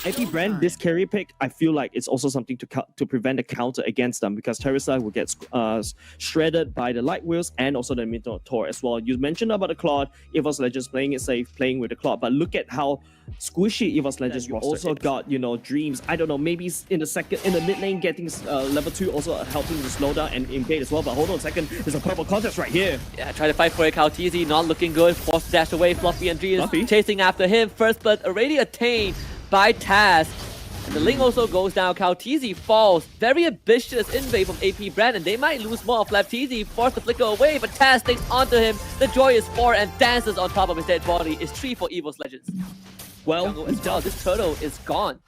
AP Bren, this carry pick, I feel like it's also something to prevent a counter against them, because Teresa will get shredded by the light wheels and also the Minotaur as well. You mentioned about the Claude, EVOS Legends playing it safe, playing with the Claude, but look at how squishy EVOS Legends roster also got, you know, Dreams. I don't know, maybe in the mid lane getting level 2 also helping to slow down and invade as well. But hold on a second, there's a purple contest right here. Yeah, try to fight for it. Calteezy not looking good. Forced to dash away. Fluffy and Dreams chasing after him. First blood already attained by Taz. And the link also goes down. Calteezy falls. Very ambitious invade from AP Bren, and they might lose more. Flapteezy forced to flicker away, but Taz takes onto him. The joy is 4 and dances on top of his dead body. Is 3 for EVOS Legends. Well, this turtle is gone.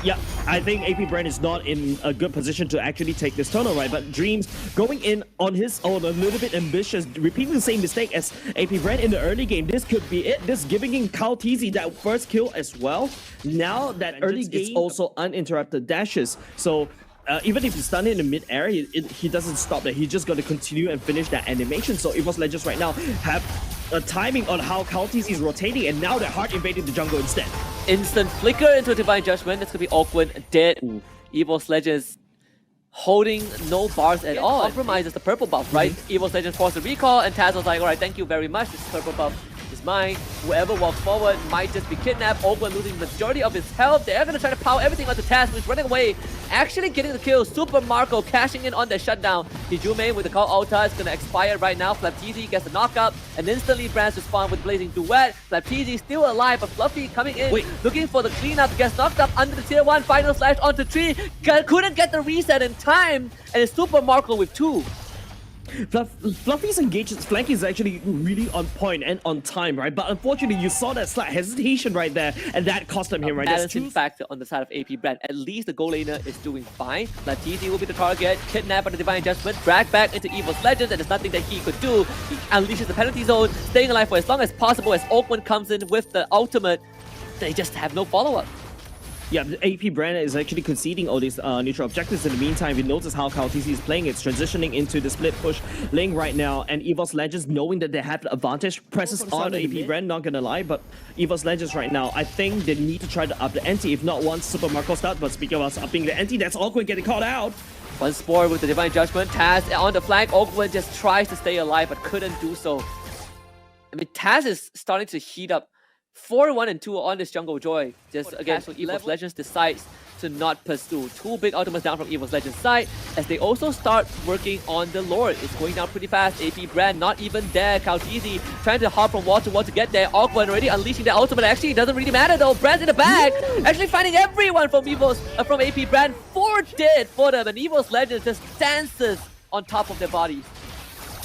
Yeah, I think AP Bren is not in a good position to actually take this turtle, right? But Dreams going in on his own, a little bit ambitious, repeating the same mistake as AP Bren in the early game. This could be it. This giving in Calteezy that first kill as well. Now that early game is also uninterrupted dashes. So even if he's stunned in the mid-air, he doesn't stop there. He's just going to continue and finish that animation. So EVOS Legends right now have a timing on how Calteezy is rotating, and now they're hard invading the jungle instead. Instant flicker into a Divine Judgment. That's going to be awkward. Dead. EVOS Legends holding no bars at all. Compromises the purple buff, right? EVOS Legends forced a recall, and Taz was like, alright, thank you very much. This purple buff is mine. Whoever walks forward might just be kidnapped. Open losing the majority of his health. They're going to try to power everything onto Taz, who's running away. Actually getting the kill. Super Marco cashing in on the shutdown. Hijume with the call Ulta is going to expire right now. Flapteezy gets the knockup, and instantly Brands respond with Blazing Duet. Flapteezy still alive, but Fluffy coming in, looking for the cleanup. Gets knocked up under the tier 1. Final slash onto 3. Couldn't get the reset in time, and it's Super Marco with 2. Fluffy's engagement flanking is actually really on point and on time, right? But unfortunately, you saw that slight hesitation right there, and that cost him right? Balancing factor on the side of AP Bren. At least the goal laner is doing fine. Flapteezy will be the target, kidnapped by the Divine Judgment, dragged back into EVOS Legends, and there's nothing that he could do. He unleashes the penalty zone, staying alive for as long as possible as Oakman comes in with the ultimate. They just have no follow-up. Yeah, AP Bren is actually conceding all these neutral objectives. In the meantime, you notice how Calteezy is playing. It's transitioning into the split push lane right now, and EVOS Legends, knowing that they have the advantage, presses on AP Bren, not gonna lie, but EVOS Legends right now, I think they need to try to up the ante, if not once Super Marco starts. But speaking of us upping the ante, that's awkward getting caught out. One Spore with the Divine Judgment. Taz on the flank. Oakwood just tries to stay alive, but couldn't do so. I mean, Taz is starting to heat up. 4-1 and 2 on this Jungle Joy. Just again, so EVOS Legends decides to not pursue. 2 big ultimates down from EVOS Legends side, as they also start working on the Lord. It's going down pretty fast. AP Bren not even there. Calteezy trying to hop from wall to wall to get there. Awkward already unleashing the ultimate. Actually, it doesn't really matter though. Bren's in the bag. Actually finding everyone from from AP Bren. 4 dead for them, and EVOS Legends just dances on top of their bodies.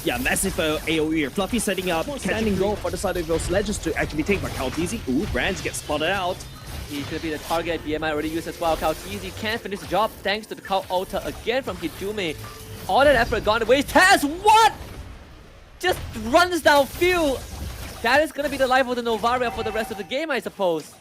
Yeah, massive AoE. Fluffy setting up standing goal for the side of those Legends to actually take back Calteezy. Ooh, Brands gets spotted out. He's going to be the target. BMI already used as well. Calteezy can't finish the job thanks to the call Ulta again from Hijume. All that effort gone to waste. Taz, what? Just runs down field. That is going to be the life of the Novaria for the rest of the game, I suppose.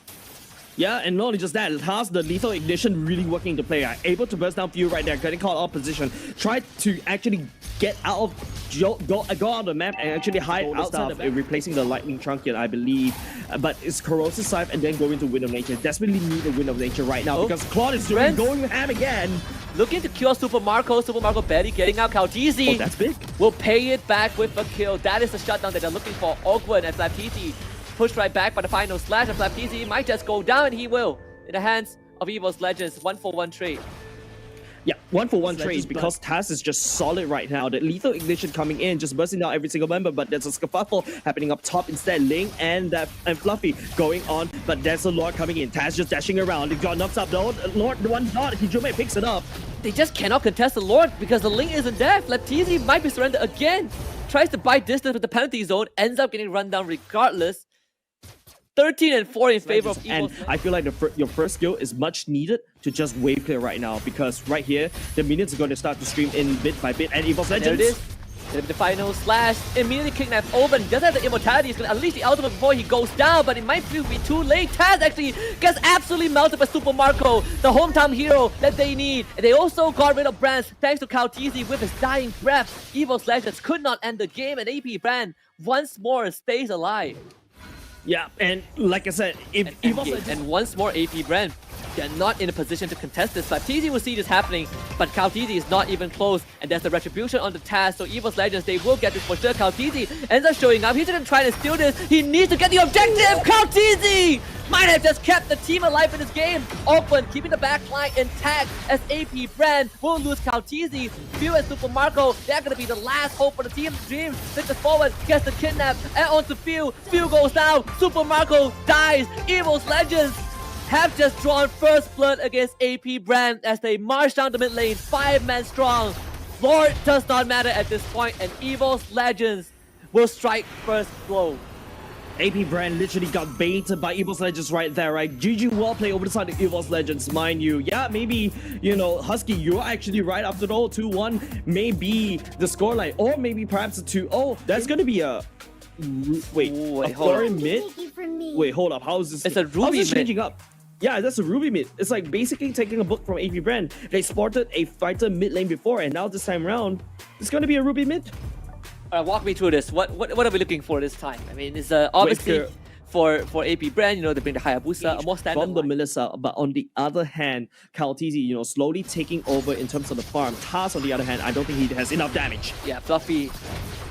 Yeah, and not only just that, has the lethal ignition really working into play. Able to burst down field right there, getting caught out position. Tried to actually get out of, go out of the map and actually hide outside of it, replacing the lightning trunket, I believe. But it's Corrosive Scythe and then go into Wind of Nature. Desperately need a Wind of Nature right now because Claude is going ham again. Looking to kill Super Marco. Super Marco barely getting out. Calteezy that's big. Will pay it back with a kill. That is the shutdown that they're looking for. Awkward and Flapteezy pushed right back by the final slash, and Flapteezy might just go down, and he will. In the hands of EVOS Legends, 1-for-1 trade. Yeah, 1-for-1 trade because Taz is just solid right now. The lethal ignition coming in, just bursting down every single member, but there's a scuffle happening up top instead. Ling and Fluffy going on, but there's a Lord coming in. Taz just dashing around. He got knocks up though. Lord, the one dot, Hijume picks it up. They just cannot contest the Lord because the Ling isn't there. Flapteezy might be surrendered again. Tries to buy distance with the penalty zone, ends up getting run down regardless. 13 and 4 in favor of EVOS. And I feel like your first skill is much needed to just wave clear right now, because right here the minions are going to start to stream in bit by bit, and EVOS Legends. There it is. The final slash immediately kidnaps Oben. Doesn't have the immortality. He's going to unleash the ultimate before he goes down, but it might be too late. Taz actually gets absolutely melted by Super Marco, the hometown hero that they need. And they also got rid of Brands thanks to Calteezy with his dying breath. EVOS Legends could not end the game, and AP Bren once more stays alive. Yeah, and like I said, if EVOS Legends... And once more, AP Bren, they're not in a position to contest this fight. TZ will see this happening, but KaoTZ is not even close, and there's the retribution on the task, so EVOS Legends, they will get this for sure. KaoTZ ends up showing up. He's gonna try to steal this. He needs to get the objective. KaoTZ might have just kept the team alive in this game. Open, keeping the backline intact as AP Bren will lose KaoTZ. Few and Super Marco, they're gonna be the last hope for the team. Dreams sticks forward, gets the kidnap, and onto Few. Few goes down. Super Marco dies. EVOS Legends have just drawn first blood against AP Bren as they march down the mid lane, 5-man strong. Lord does not matter at this point, and EVOS Legends will strike first blow. AP Bren literally got baited by EVOS Legends right there, right? GG well play over the side of EVOS Legends, mind you. Yeah, maybe, you know, Husky, you're actually right after all. 2-1 may be the scoreline, or maybe perhaps a 2-0. That's going to be a... Wait, Ooh, a flurry mid? Wait, hold up. How is this? It's a Ruby mid. Changing up? Yeah, that's a Ruby mid. It's like basically taking a book from AP Bren. They sported a fighter mid lane before, and now this time around, it's going to be a Ruby mid. Walk me through this. What are we looking for this time? I mean, it's obviously for AP Bren, you know, they bring the Hayabusa, a more standard from the line. Melissa, but on the other hand, KaoTZ, you know, slowly taking over in terms of the farm. Taz, on the other hand, I don't think he has enough damage. Yeah, Fluffy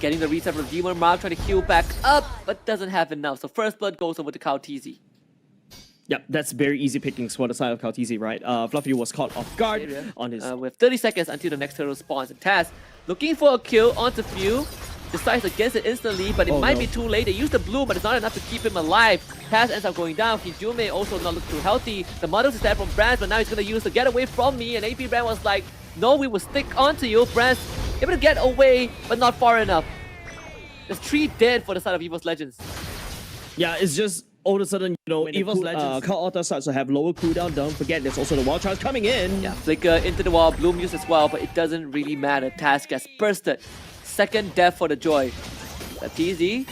getting the reset from Demon Mark, trying to heal back up, but doesn't have enough. So first blood goes over to KaoTZ. Yep, that's very easy pickings for the side of KaoTZ, right? Fluffy was caught off guard on his... with 30 seconds until the next turtle spawns. And Taz looking for a kill onto Few. Decides against it instantly, but it might be too late. They use the blue, but it's not enough to keep him alive. Taz ends up going down. Hijume also not look too healthy. The Muddles is there from Bran, but now he's going to use the get away from me. And AP Bran was like, no, we will stick onto you. Bran's able to get away, but not far enough. There's 3 dead for the side of EVOS Legends. Yeah, it's just all of a sudden, you know, EVOS Legends, Cal Alta starts to have lower cooldown. Don't forget, there's also the wall charge coming in. Yeah, Flicker into the wall, Bloom used as well, but it doesn't really matter. Taz gets bursted. Second death for the Joy. But TZ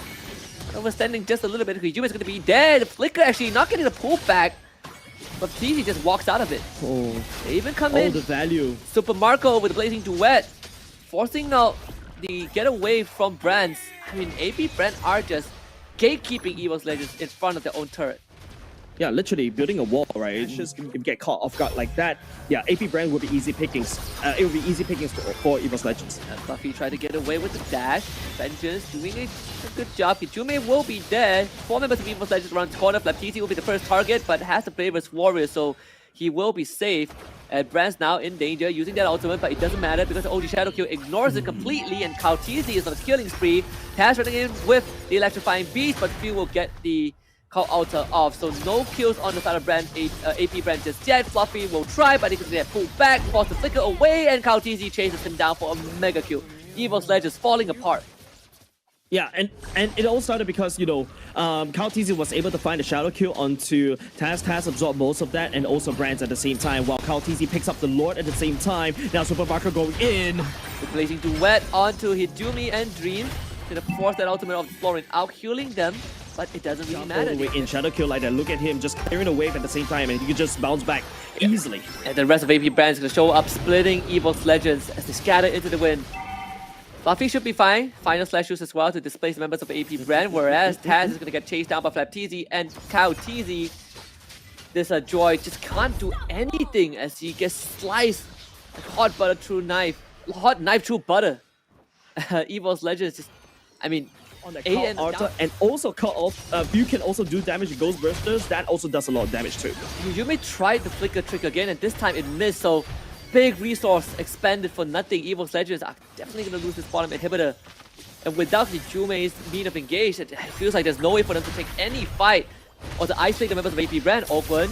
overstanding just a little bit. Hijume is going to be dead. Flicker actually not getting the pull back, but TZ just walks out of it. Oh, they even come in. the value. Super Marco with the Blazing Duet, forcing out the getaway from Brands. I mean, AP Brand are just gatekeeping EVOS Legends in front of their own turret. Yeah, literally building a wall, right? It's just if you get caught off guard like that. Yeah, AP Brand will be easy pickings. It will be easy pickings for EVOS Legends. And Fluffy tried to get away with the dash. Vengeance doing a good job. Hijume will be dead. 4 members of EVOS Legends around the corner. FlapTZ will be the first target, but has to play versus Warrior, so he will be safe. And Brand's now in danger using that ultimate, but it doesn't matter because the OG Shadow Kill ignores it completely, and KaoTZ is on a killing spree. Taz running in with the Electrifying Beast, but Few will get the Call Alta off, so no kills on the side of Brand, AP Brand just yet. Fluffy will try, but he can get pulled back, force the Flicker away, and KaoTZ chases him down for a mega kill. EVOS Legends falling apart. Yeah, and it all started because, you know, KaoTZ was able to find a shadow kill onto Taz. Taz absorbed most of that, and also Brands at the same time, while KaoTZ picks up the Lord at the same time. Now Super Marco going in. The Blazing Duet onto Hijume and Dream to force that ultimate of the Florin out, healing them. But it doesn't really matter. In shadow kill like that, look at him just clearing a wave at the same time, and he can just bounce back easily. And the rest of AP Brands is going to show up, splitting EVOS Legends as they scatter into the wind. Fluffy should be fine. Final slash use as well to displace the members of AP Brand, whereas Taz is going to get chased down by FlapTZ and KaoTZ. This Joy just can't do anything as he gets sliced like hot butter through knife. Hot knife through butter. EVOS Legends just, I mean, on the and also cut off. You can also do damage to Ghost Bursters. That also does a lot of damage too. Hijume tried the Flicker trick again, and this time it missed. So big resource expended for nothing. EVOS Legends are definitely going to lose this bottom inhibitor. And without Hijume's mean of engage, it feels like there's no way for them to take any fight or to isolate the members of AP Brand. Open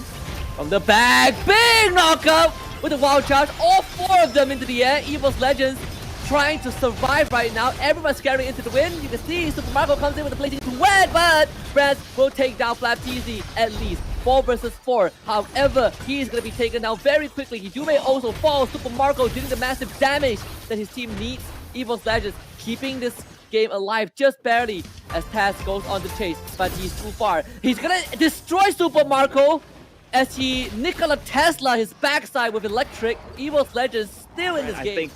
from the back, big knockout with the wild charge. All 4 of them into the air. EVOS Legends trying to survive right now. Everyone's scattering into the wind. You can see Super Marco comes in with a Blazing Duet, but Brad will take down FlapTZ at least. 4 versus 4. However, he's going to be taken down very quickly. Hijume also falls. Super Marco doing the massive damage that his team needs. EVOS Legends keeping this game alive just barely as Taz goes on the chase, but he's too far. He's going to destroy Super Marco as he Nikola Tesla his backside with electric. EVOS Legends still in this game.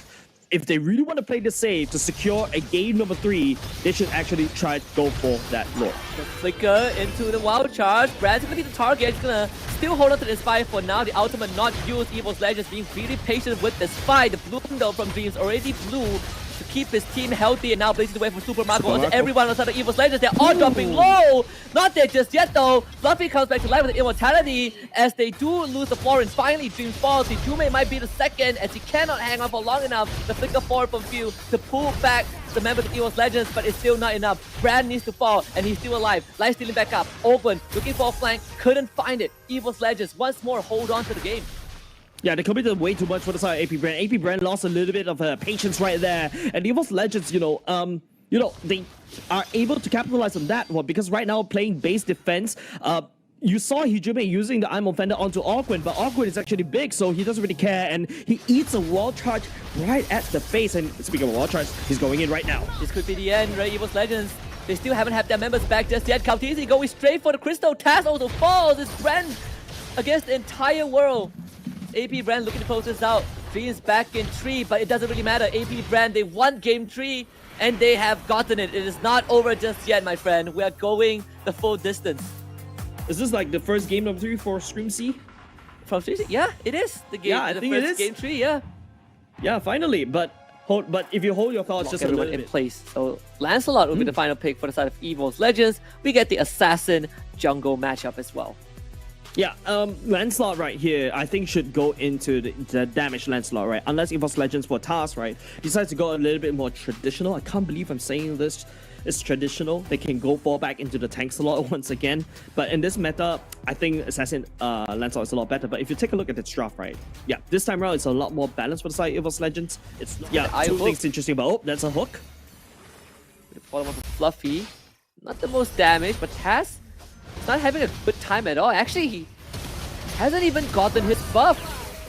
if they really want to play the safe to secure a game number 3, they should actually try to go for that lord. The flicker into the wild charge. Bren's gonna be the target. He's gonna still hold on to the Inspire for now. The ultimate not used. EVOS Legends being really patient with this fight. The blue window from Dreams already blue to keep his team healthy, and now blazing the way for Super Marco. Everyone outside of EVOS Legends, they're all dropping low. Not there just yet though. Fluffy comes back to life with immortality as they do lose the floor, and finally Dreams falls. Hijume might be the second as he cannot hang on for long enough. The flicker forward from Few to pull back the members of EVOS Legends, but it's still not enough. Bren needs to fall, and he's still alive. Life stealing back up. Open, looking for a flank, couldn't find it. EVOS Legends once more hold on to the game. Yeah, they committed way too much for the side of AP Bren. AP Bren lost a little bit of patience right there, and EVOS Legends, they are able to capitalize on that one because right now playing base defense. You saw Hijume using the Imo Fender onto Awkward, but Awkward is actually big, so he doesn't really care, and he eats a wall charge right at the face. And speaking of wall charge, he's going in right now. This could be the end, right? EVOS Legends, they still haven't had their members back just yet. Kautisi going straight for the crystal. Taz also falls. It's Bren against the entire world. AP Bren looking to close this out. Dreams back in 3, but it doesn't really matter. AP Bren, they won game 3, and they have gotten it. It is not over just yet, my friend. We are going the full distance. Is this like the first game number 3 for Stream C? From Stream C? Yeah, it is. The game. Yeah, I think it is. Game 3, yeah. Yeah, finally. But if you hold your thoughts just a little in bit. place. So Lancelot will be the final pick for the side of EVOS Legends. We get the Assassin Jungle matchup as well. Yeah, Lancelot right here, I think should go into the damage Lancelot, right? Unless EVOS Legends for task, right, decides to go a little bit more traditional. I can't believe I'm saying this. It's traditional. They can go fall back into the tank slot once again. But in this meta, I think Assassin Lancelot is a lot better. But if you take a look at its draft, right? Yeah, this time around it's a lot more balanced for the side of EVOS Legends. It's two things interesting about. Oh, that's a hook. Follow up with Fluffy. Not the most damage, but Taz not having a good time at all. Actually, he hasn't even gotten his buff.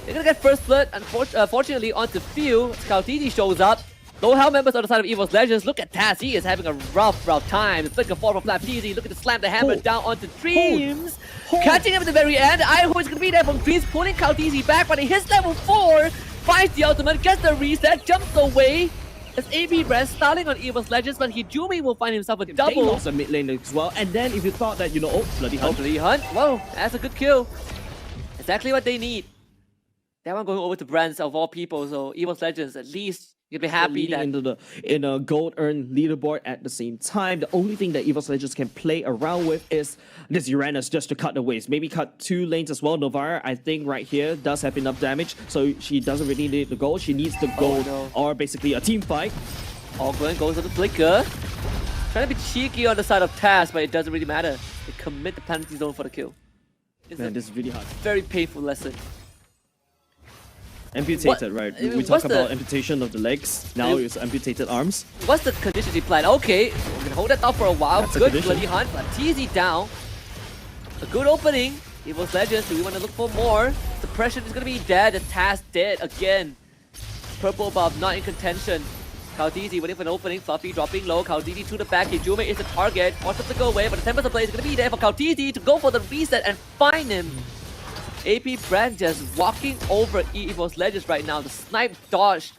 They're gonna get first blood, unfortunately, onto Few. Scoutini shows up. Low health members on the side of EVOS Legends. Look at Taz. He is having a rough time. It's like a fall from Flapteasy. Looking to slam the hammer down onto Dreams. Catching him at the very end. Iho is gonna be there from Dreams, pulling Kaltizi back, but he hits level 4. Finds the ultimate, gets the reset, jumps away. As AP Bren starting on EVOS Legends, but Hijume will find himself a double. They lost a mid lane as well. And then if you thought that, oh, bloody hunt. Bloody hunt. Whoa, that's a good kill. Exactly what they need. That one going over to Bren of all people. So EVOS Legends, at least you'll be happy that in a gold earned leaderboard at the same time. The only thing that EVOS Legends can play around with is this Uranus just to cut the waves. Maybe cut 2 lanes as well. Novara, I think right here does have enough damage, so she doesn't really need the gold. She needs the gold or basically a team fight. Ogwen goes to the flicker. Trying to be cheeky on the side of Taz, but it doesn't really matter. They commit the penalty zone for the kill. Man, this is really hard. Very painful lesson. Amputated, right? We talk about amputation of the legs. Now it's amputated arms. What's the contingency plan? Okay, we're gonna hold that off for a while. That's good bloody hunt. TZ down. A good opening. EVOS Legends, do we want to look for more? Suppression is gonna be dead. The Taz dead again. Purple buff not in contention. Kaldizi waiting for an opening. Fluffy dropping low. Kaldizi to the back. Hijume is the target. Forces to go away, but the Tempest of Blaze is gonna be there for Kaldizi to go for the reset and find him. AP Bren just walking over EVOS Legends right now. The snipe dodged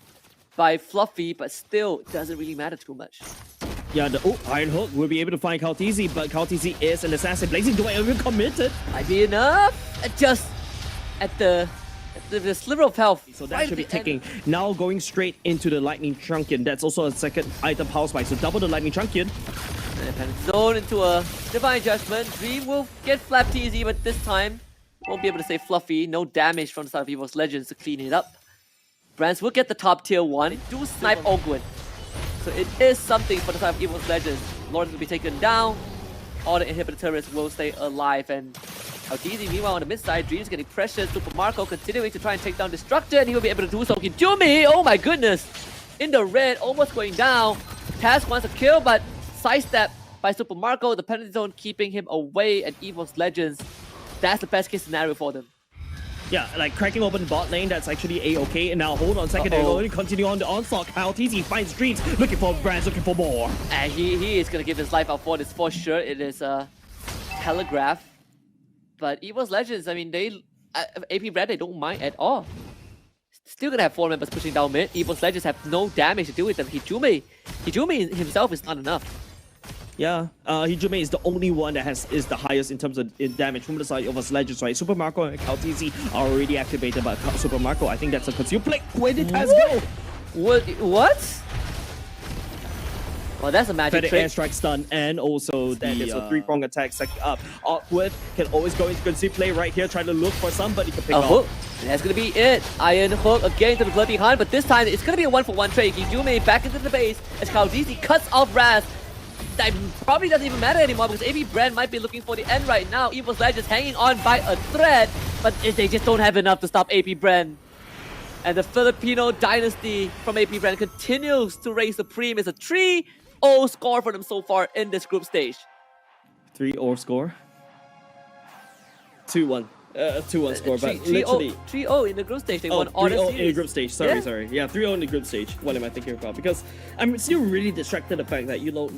by Fluffy, but still doesn't really matter too much. Yeah, the Iron Hook will be able to find Kaltizi, but Kaltizi is an assassin. Blazing Away and committed. Might be enough. Just at the sliver of health. So that should be ticking. Now going straight into the Lightning Truncheon. That's also a second item power spike. So double the Lightning Truncheon. And zone into a Divine Judgment. Dream will get Flapteasy, but this time won't be able to save Fluffy. No damage from the side of EVOS Legends to clean it up. Brands will get the top tier 1. Do snipe Ogwen. So it is something for the side of EVOS Legends. Lord will be taken down. All the inhibitor turrets will stay alive. And Kaldizi, meanwhile, on the mid side, Dreams getting pressured. Super Marco continuing to try and take down Destructor, and he will be able to do so. Hijume! Oh my goodness! In the red, almost going down. Taz wants a kill, but sidestep by Super Marco. The penalty zone keeping him away, and EVOS Legends, that's the best case scenario for them. Yeah, like cracking open bot lane, that's actually a-okay. And now hold on a second, they're going to continue on the onslaught. Kaltizi finds Dreams, looking for Brands, looking for more. And he is going to give his life out for this for sure. It is a telegraph. But EVOS Legends, I mean, AP Bren, they don't mind at all. Still gonna have 4 members pushing down mid. EVOS Legends have no damage to do with them. Hijumi himself is not enough. Yeah, Hijime is the only one that is the highest in terms of damage from the side of EVOS Legends, right? Super Marco and Kaltizi are already activated by Super Marco. I think that's a consume play. Where did Taz go? What? Well, that's a magic trick. Airstrike stun and also the 3-prong attack second up. Awkward can always go into conceal play right here, trying to look for somebody to pick hook. off. And that's gonna be it. Iron hook again to the blood behind, but this time it's gonna be a 1-for-1 trade. Hijime back into the base as Kaltizi cuts off Raz. That probably doesn't even matter anymore because AB Bren might be looking for the end right now. EVOS Legends hanging on by a thread, but they just don't have enough to stop AP Bren. And the Filipino dynasty from AP Bren continues to reign supreme. It's a 3-0 score for them so far in this group stage. 3-0 score? 2-1. 2-1 score, but literally 3-0 in the group stage. They won all the series. In the group stage. Sorry. Yeah, 3-0 in the group stage. What am I thinking about? Because I'm still really distracted the fact that, you know,